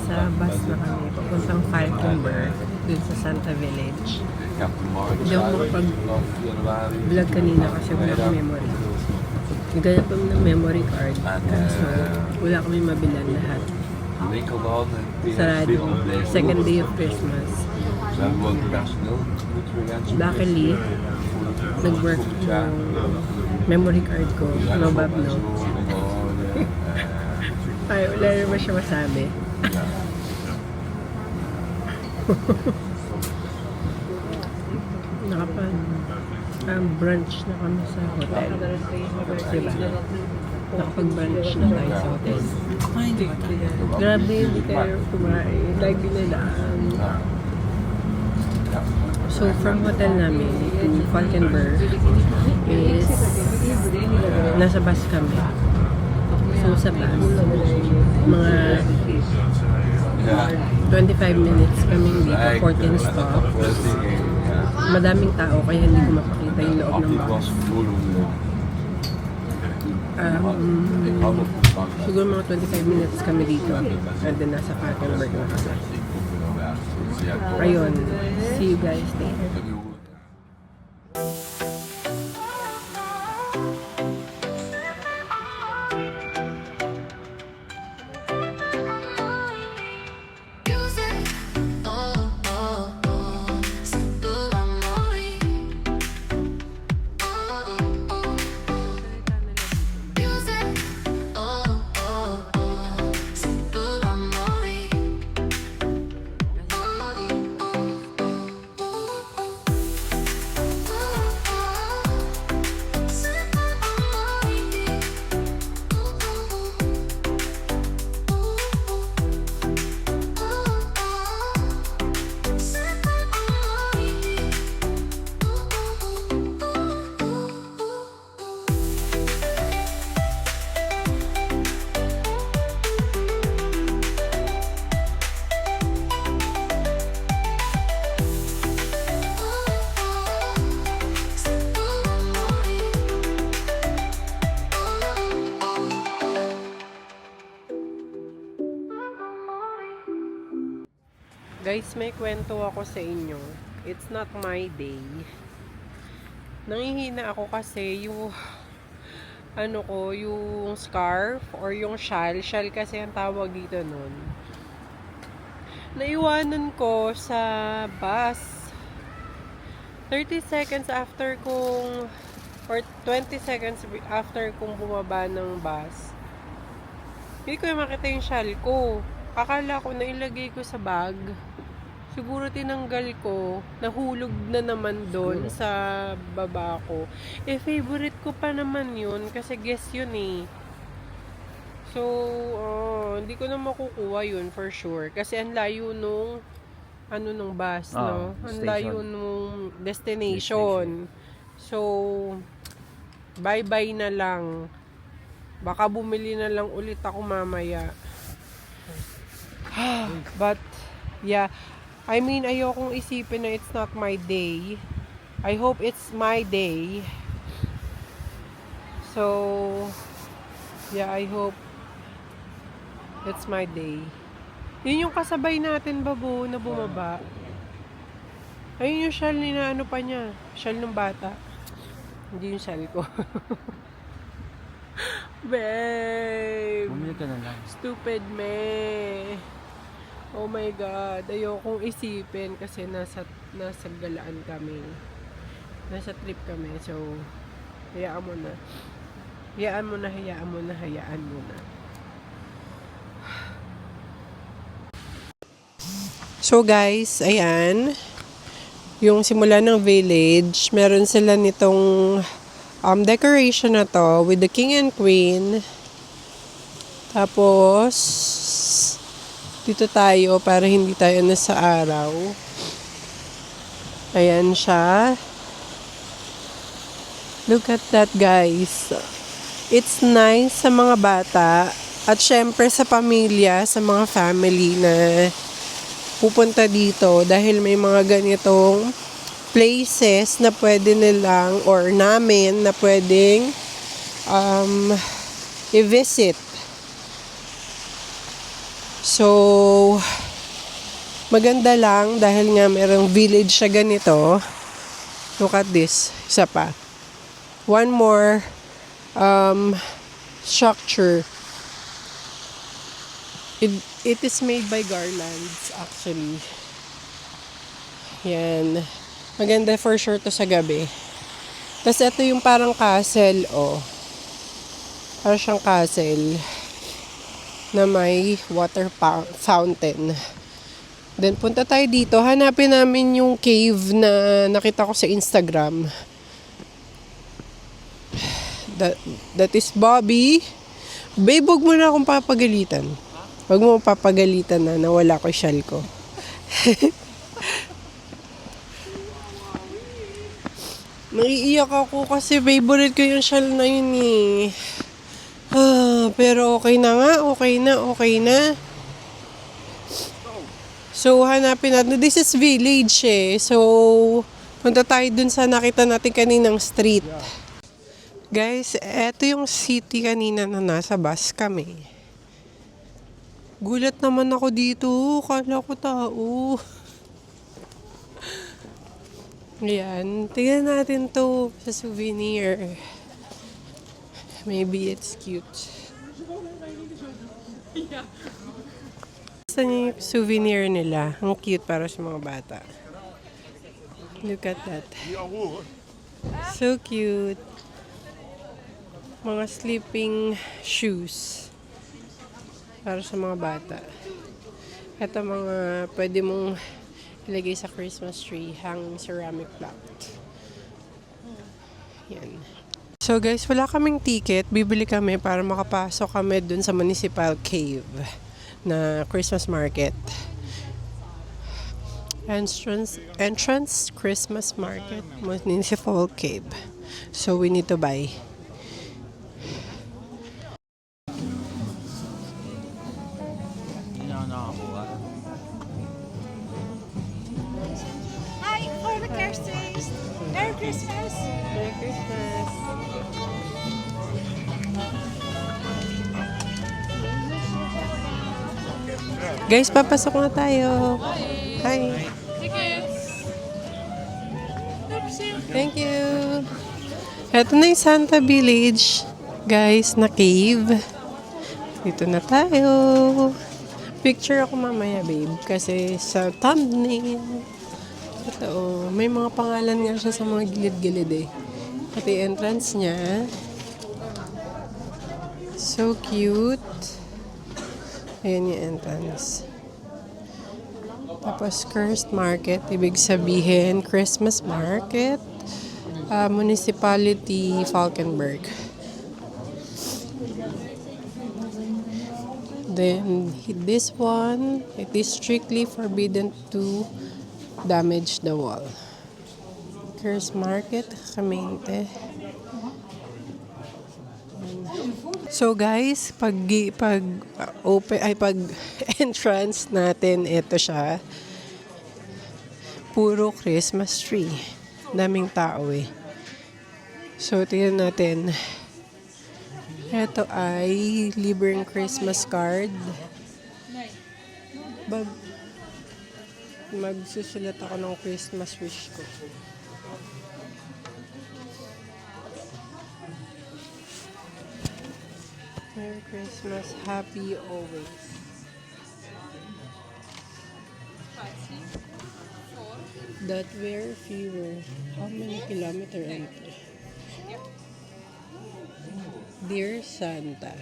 nasa bus na kami, papuntang Falkenberg, dun sa Santa Village. Hindi ako makapag-vlog kanina kasi wala akong memory. Naghanap kami ng memory card. So, wala kami mabilan lahat. Sarado. Second day of Christmas. Luckily, nag-work yung memory card ko. No bab, no. Ay, wala naman siya masabi. Nakapag-brunch na kami sa hotel. Diba? Nakapag-brunch na tayo sa hotel. Grabe, hindi tayo kumain. Lagi na lang. So, from hotel namin to Falkenberg is nasa bus kami. So, sa bus, mga 25 minutes kaming dito, 14 stop. Madaming tao, kaya hindi ko mapakita yung loob ng bus. Siguro mga 25 minutes kami dito. And then, nasa Falkenberg na kami. Ayun, see you guys later. Guys, may kwento ako sa inyo. It's not my day. Nangihina ako kasi yung yung scarf or yung shawl kasi ang tawag dito nun. Naiwanan ko sa bus. 30 seconds after kong or 20 seconds after kong bumaba ng bus. Hindi ko makita yung shawl ko. Akala ko na ilagay ko sa bag. Siguro tinanggal ko, nahulog na naman doon sa baba ko. Favorite ko pa naman yun kasi guess yun eh. So, hindi ko na makukuha yun for sure. Kasi ang layo nung nung bus, no? Ang layo nung destination. So, bye-bye na lang. Baka bumili na lang ulit ako mamaya. But, yeah. I mean, ayokong isipin na it's not my day. I hope it's my day. So, yeah, I hope it's my day. Yun yung kasabay natin, babo, na bumaba. Ayun yung shawl ni na pa niya. Shawl ng bata. Hindi yung shawl ko. Babe! Bumili ka na lang. Stupid me. Oh my God, ayokong isipin kasi nasa galaan kami. Nasa trip kami. So, hayaan mo na. Hayaan mo na. So guys, ayan. Yung simula ng village, meron sila nitong decoration na to with the king and queen. Tapos, dito tayo para hindi tayo nasa araw. Ayan siya. Look at that, guys. It's nice sa mga bata at syempre sa pamilya, sa mga family na pupunta dito dahil may mga ganitong places na pwede nilang or namin na pwedeng i-visit. So, maganda lang dahil nga merong village siya ganito. Look at this. Isa pa. One more structure. It is made by garlands actually. Yan. Maganda for sure to sa gabi. Tapos ito yung parang castle, oh. Parang siyang castle na may water fountain. Then punta tayo dito. Hanapin namin yung cave na nakita ko sa Instagram. That is Bobby. Babe, huwag mo na akong papagalitan. Huwag mo papagalitan na nawala ko shell ko. Naiiyak ako kasi favorite ko yung shell na yun eh. Pero okay na nga, okay na. So, hanapin natin. This is village eh. So, punta tayo dun sa nakita natin kaninang street. Guys, eto yung city kanina na nasa bus kami. Gulat naman ako dito. Kala ko tao. Ayan. Tingnan natin to sa souvenir. Maybe it's cute. Gusto niyo yung souvenir nila. Ang cute para sa mga bata. Look at that. So cute. Mga sleeping shoes. Para sa mga bata. Ito mga pwede mong ilagay sa Christmas tree. Hanging ceramic plant. Yan. So guys, wala kaming ticket. Bibili kami para makapasok kami dun sa Municipal Cave na Christmas market. Entrance Christmas market, Municipal Cave. So we need to buy. Hi, for the Kirsters. Merry Christmas. Merry Christmas. Guys, papasok na tayo. Hi. Thank you. Ito na yung Santa Village. Guys, na cave. Dito na tayo. Picture ako mamaya, babe. Kasi sa thumbnail. Ito, oh, may mga pangalan nga siya sa mga gilid-gilid eh. Pati entrance niya. So cute. Ayan yung entrance. Tapos Cursed Market, ibig sabihin Christmas Market. Municipality Falkenberg. Then this one, it is strictly forbidden to damage the wall. Cursed Market, Kamente. So guys, pag entrance natin, ito siya. Puro Christmas tree. Daming tao eh. So tingnan natin. Ito ay libreng Christmas card. Magsusulat ako ng Christmas wish ko. Merry Christmas, happy always. That were fewer. How many kilometer entry? Dear Santa.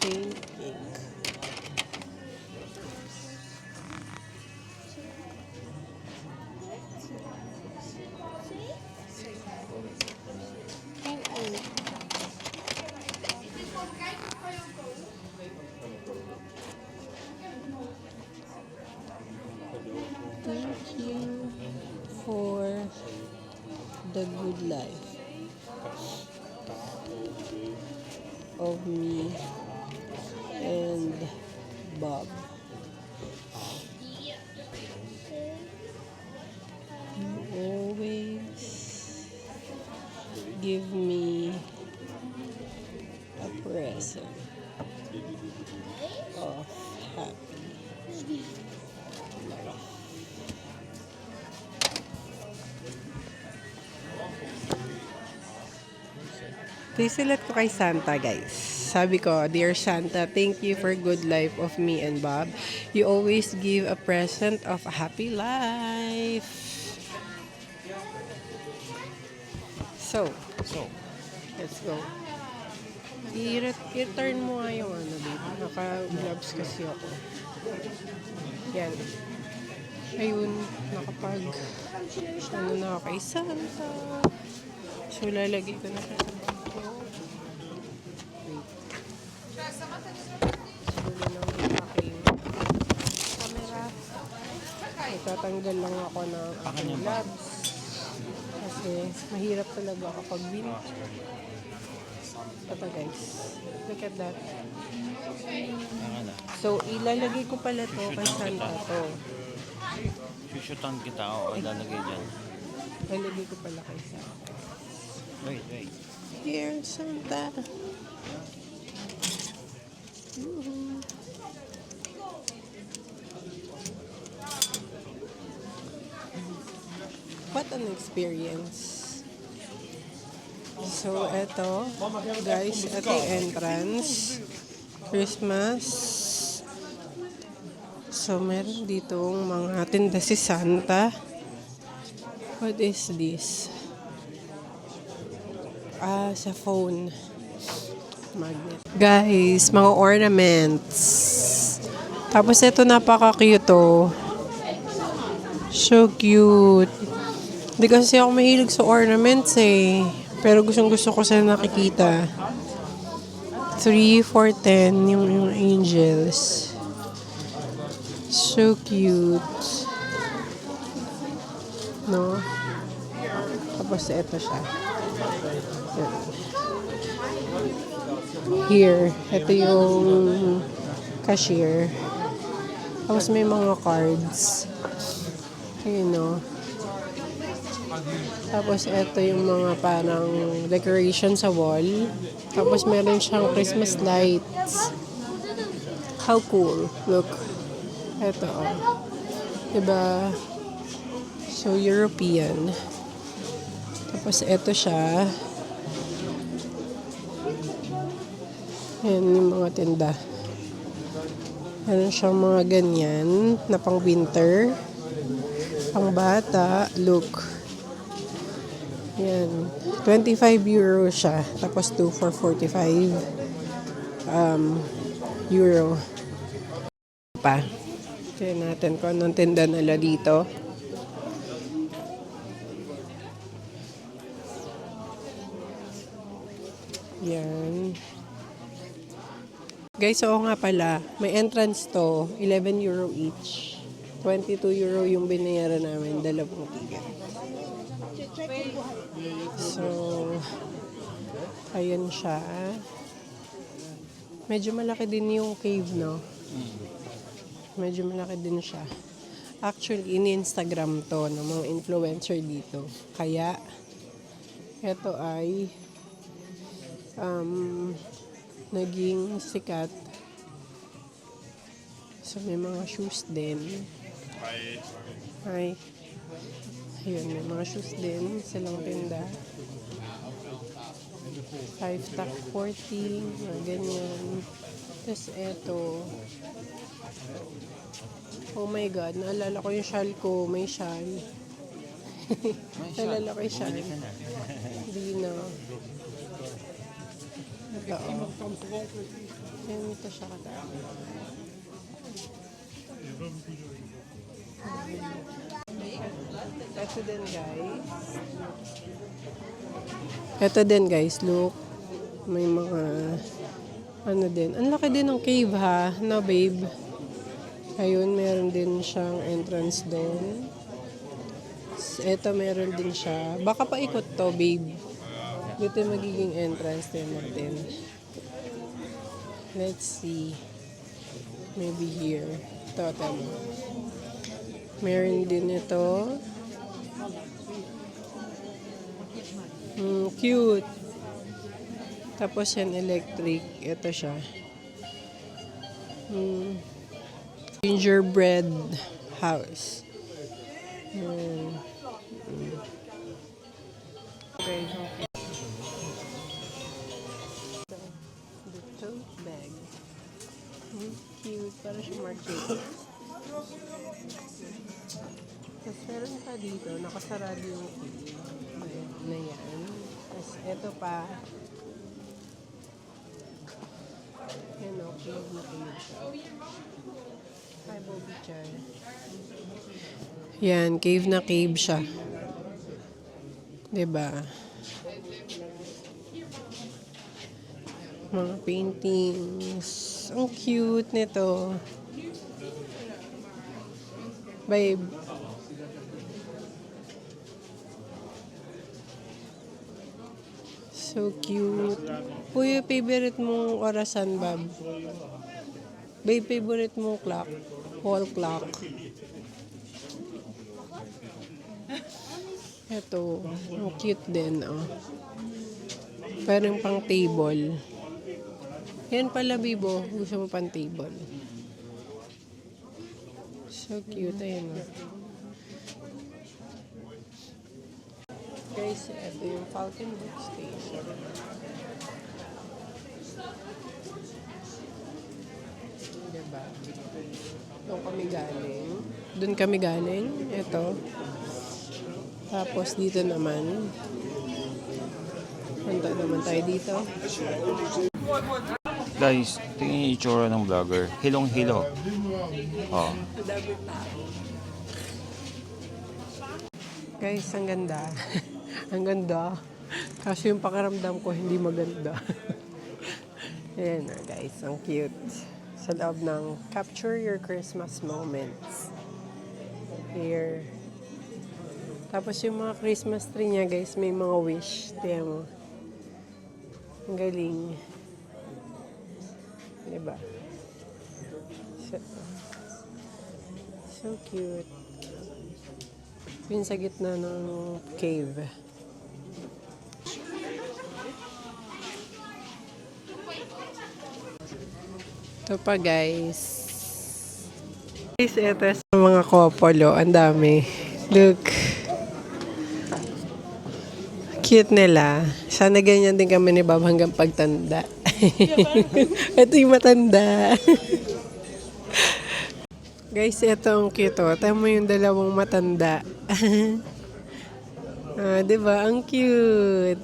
Saint Ink. Thank you for the good life of me and Bob. You always give me a present. Sinulat ko kay Santa, guys. Sabi ko, Dear Santa, thank you for good life of me and Bob. You always give a present of a happy life. So, let's go. I-return mo nga yung ano, babe. Naka-gloves kasi ako. Yan. Ayun, nakapag ano na ako kay Santa. So, lalagay ko na siya sa bag ko. Wait. Sulo lang yung aking camera. Itatanggal lang ako ng aking gloves. Kasi mahirap talaga kapag ito guys. Look at that. So, ilalagay ko pala to kay Santa to. Shushutan kita, o ilalagay dyan. Ilalagay ko pala kay Santa. Wait. Dear Santa. What an experience. So, eto, guys, eto yung entrance. Christmas. So, meron ditong mga tinda si Santa. What is this? Sa phone. Magnet. Guys, mga ornaments. Tapos ito napaka-cute oh. So cute. Hindi kasi ako mahilig sa ornaments eh. Pero gustong-gusto ko sa nakikita. 3 for 10 yung angels. So cute. No? Tapos ito siya. Here, ito yung cashier. Tapos may mga cards. Ayun no. Tapos ito yung mga parang decoration sa wall. Tapos meron siyang Christmas lights. How cool. Look. Ito oh. Diba? So European. Tapos ito siya. Ayan yung mga tinda. Meron siyang mga ganyan na pang winter. Pang bata. Look. Yan. 25 euro siya. Tapos 2 for 45 euro. Pa. Tignan natin kung anong tinda nila dito. Yan. Guys, oo nga pala. May entrance to. 11 euro each. 22 euro yung binayaran namin. Dalawang ticket. So, ayan siya. Medyo malaki din yung cave, no? Medyo malaki din siya. Actually, in-Instagram to ng mga influencer dito. Kaya, ito ay naging sikat. So, may mga shoes din. Hi. Ayun, may mga shoes din. Silang tinda. 5 tak 40. Mga ganyan. Tapos, eto. Oh my God. Naalala ko yung shawl ko. May shawl. Naalala ko yung shawl. Hindi na. Ito, oh. Ito siya katapos. Ito din guys. Ito din guys, look. May mga ano din. Ang laki din ng cave ha, no babe? Ayun, meron din siyang entrance doon. Ito meron din siya. Baka paikot to, babe. Dito yung magiging entrance din natin. Let's see. Maybe here. Ito, tama. Meron din ito. Cute. Tapos yan, electric. Ito siya. Gingerbread house. Okay. cute. Para siya market. Tapos meron pa dito, nakasarado yung cave. Ayan, na yan. Tapos eto pa. Yan o, cave na cave siya. Hi, Bobby Chan. Yan, cave na cave siya. Diba? Mga paintings. Ang cute nito. Babe. So cute. Uy, favorite mong orasan, Bob? Babe, favorite mong clock? Wall clock. Ito, ang cute din, oh. Parang pang table. Yan pala, Bibo. Gusto mo pang table. So cute, ayun, oh. Guys, ito yung Falconwood Station. Diba? Doon kami galing. Doon kami galing. Ito. Tapos dito naman. Punta naman tayo dito. Guys, tingnan yung itsura ng vlogger. Hilong-hilo. Oh. Guys, ang ganda. Ang ganda. Kasi yung pakiramdam ko hindi maganda. Ayan na guys, ang cute. Sa loob ng Capture Your Christmas Moments. Here. Tapos yung mga Christmas tree niya guys, may mga wish. Tiyan mo. Ang galing. Diba? So cute. Yun sa gitna ng cave. Ito pa guys. Guys, ito sa mga couple, ang dami. Look. Cute nila. Sana ganyan din kami ni Bob hanggang pagtanda. Ito yung matanda. Guys, ito ang cute. Tama mo yung dalawang matanda. Diba? Ang cute.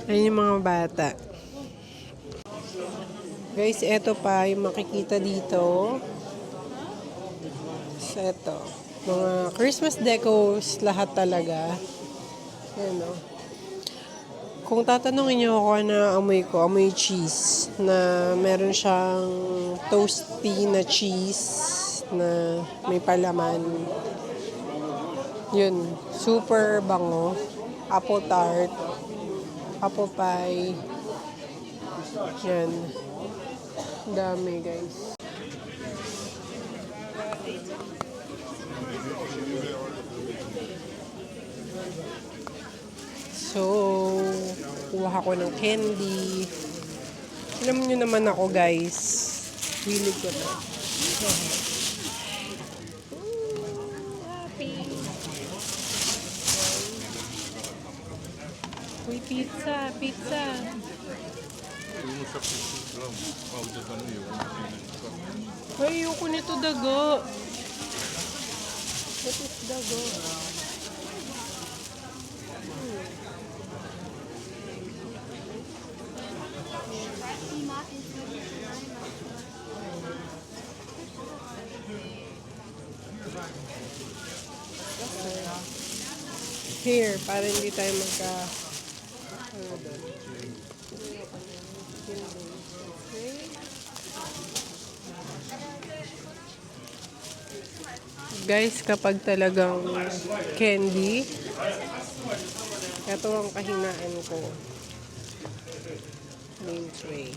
Ayun yung mga bata. Guys, ito pa yung makikita dito. So, ito. Mga Christmas decos, lahat talaga. Ayan o. Kung tatanungin niyo ako na amoy ko, amoy cheese. Na meron siyang toasty na cheese na may palaman. Yun. Super bango. Apple tart. Apple pie. Yan. Dami guys. So, kuha ko ng candy. Alam nyo naman ako guys. Hilig ko na. Happy. Uy, pizza, pizza. Ay, ayoko nito dago. What is dago? Here, para hindi tayo magka... Ano doon? Guys, kapag talagang candy, ito ang kahinaan ko. Main tray.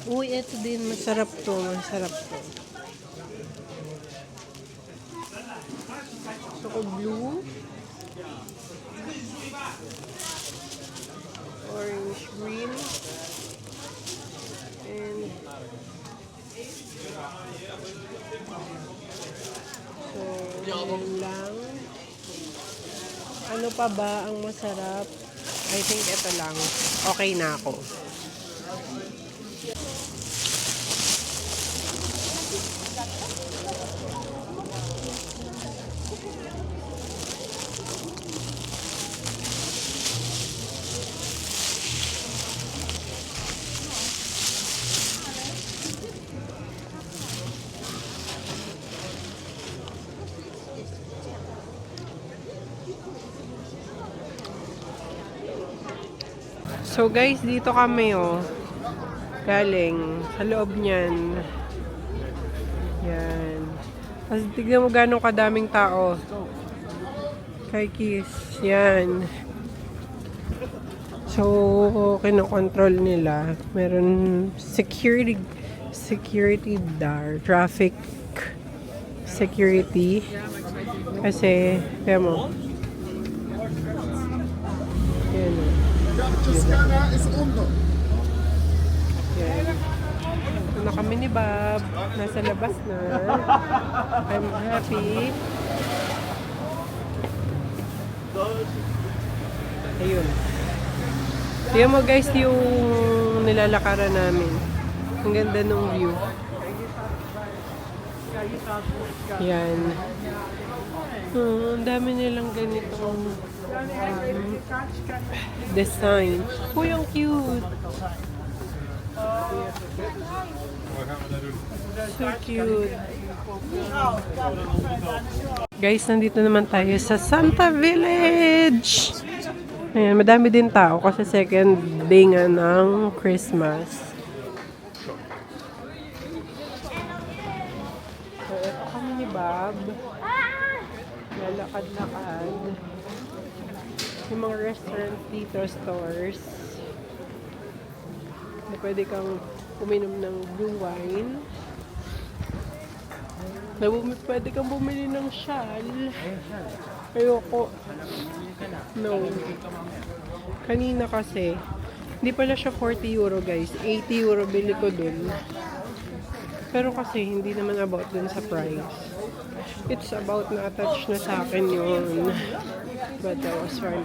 Uy, ito din. Masarap to. Masarap to. Choco blue. Orange green. And so, yun lang. Ano pa ba ang masarap? I think ito lang. Okay na ako. So guys, dito kami galing sa loob niyan. Yan. Tapos tignan mo gano'ng kadaming tao. Kay Kiss. Yan. So, kinokontrol nila. Meron security dar. Traffic security. Kasi, tignan mo. Yan. Yan. Ito na kami ni Bob. Nasa labas na. I'm happy. Ayun. Tingnan mo guys yung nilalakaran namin. Ang ganda ng view. Yan. Ang dami nilang ganitong design. Uy, ang cute. So cute. Guys, nandito naman tayo sa Santa Village. Ayan, madami din tao kasi second day nga ng Christmas. So, ito kami ni Bob. Lalakad-lakad. Yung mga restaurant dito, stores. Na pwede kang uminom ng blue wine. Pwede kang bumili ng shawl. Ayoko. No. Kanina kasi, hindi pala siya 40 euro guys. 80 euro bili ko dun. Pero kasi, hindi naman about dun sa price. It's about na-attach na sa akin yun. But that was fine.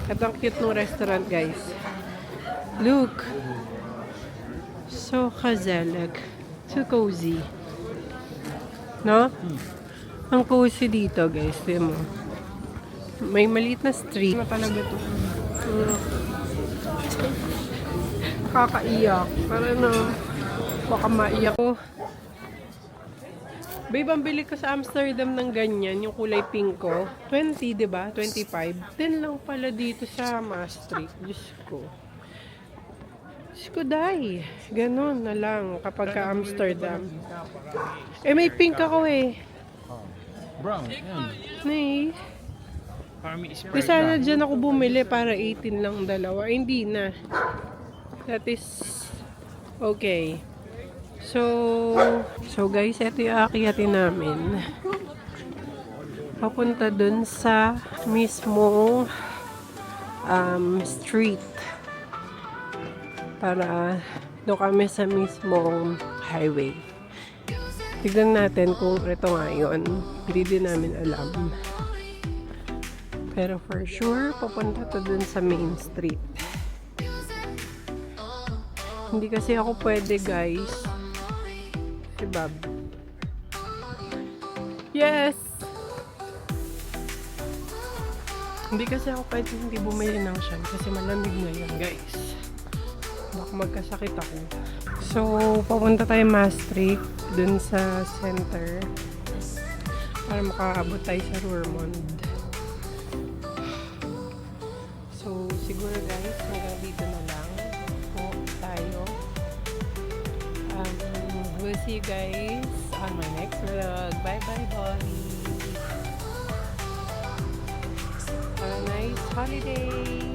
At ang cute ng restaurant guys. Look. So kazalag. So cozy. No? Ang cozy dito guys. Tignan mo. May maliit na street. Ano talaga ito? Kakaiyak. Para na baka maiyak ko. Babe, ang bili ko sa Amsterdam ng ganyan, yung kulay pink ko. 20, diba? 25. 10 lang pala dito sa Maastricht. Diyos ko. Diyos ko, day. Ganon na lang kapag ka Amsterdam. Eh, may pink ako eh. Brown, yan. Nay. Parang is Di sana dyan ako bumili para 18 lang dalawa. Eh, hindi na. That is okay. So guys, ito yung aakiyatin namin. Papunta dun sa mismong street. Para doon kami sa mismong highway. Tignan natin kung ito nga yun. Hindi din namin alam. Pero for sure, papunta to dun sa main street. Hindi kasi ako pwede guys. Si Bob. Yes! Hindi kasi ako pwede hindi bumili ng siya kasi malamig na yan guys. Baka magkasakit ako. So, papunta tayo Maastricht dun sa center para makaabot tayo sa Roermond. So, siguro guys, hanggang dito na lang po tayo. We'll see you guys on my next vlog. Bye-bye, Bonnie. Have a nice holiday.